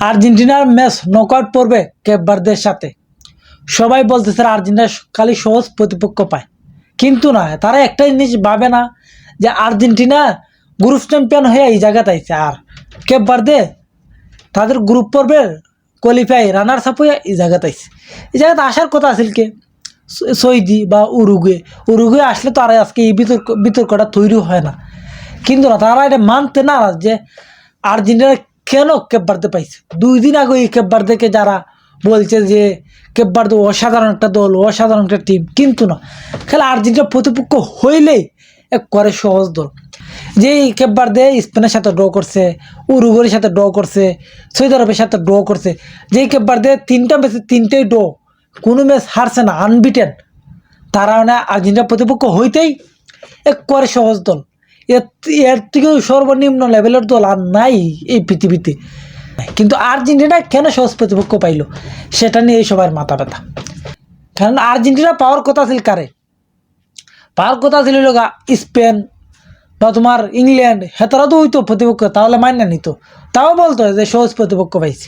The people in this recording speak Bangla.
আর্জেন্টিনার ম্যাচ নকআউট পড়বে কেপ ভার্দের সাথে। সবাই বলতেছে আর্জেন্টিনা খালি সহজ প্রতিপক্ষ পায়, কিন্তু না, তারা একটা জিনিস ভাবে না যে আর্জেন্টিনা গ্রুপ চ্যাম্পিয়ন হয়ে এই জায়গাতে আইছে, আর কেপ ভার্দে তাদের গ্রুপ পর্বের কোয়ালিফাই রানার্স আপ হয়ে এই জায়গাতে আইছে। এই জায়গাতে আসার কথা আছিল কে সৌদি বা উরুগুয়ে আসলে তো আর আজকে এই বিতর্কটা তৈরি হয় না। কিন্তু না, তারা এটা মানতে নারাজ যে আর্জেন্টিনা কেন কেপ ভার্দে পাইছে। 2 দিন আগে এই কেপ ভার্দেকে যারা বলছে যে কেপ ভার্দে অসাধারণ একটা দল, অসাধারণ একটা টিম, কিন্তু না, খেলা আর্জেন্টিনা প্রতিপক্ষ হইলেই এক করে সহজ দল। যেই কেপ ভার্দে স্পেনের সাথে ড্র করছে, উরুগুয়ের সাথে ড্র করছে, সৌদি আরবের সাথে ড্র করছে, যেই কেপ ভার্দে 3টা ম্যাচে 3টেই ড্র, কোনো ম্যাচ হারছে না, আনবিটেন। তারা মানে আর্জেন্টিনা প্রতিপক্ষ হইতেই এক করে সহজ দল। এর থেকেও সর্বনিম্ন লেভেলের দল আর নাই এই পৃথিবীতে। কিন্তু আর্জেন্টিনা কেন সহজ প্রতিপক্ষ পাইল, সেটা নিয়ে সবার মাথা ব্যথা। কারণ আর্জেন্টিনা পাওয়ার কথা ছিল কারে, পাওয়ার কথা ছিল স্পেন বা তোমার ইংল্যান্ড, হেতারা তো হইতো প্রতিপক্ষ, তাহলে মান্য নিত, তাও বলতো যে সহজ প্রতিপক্ষ পাইছে।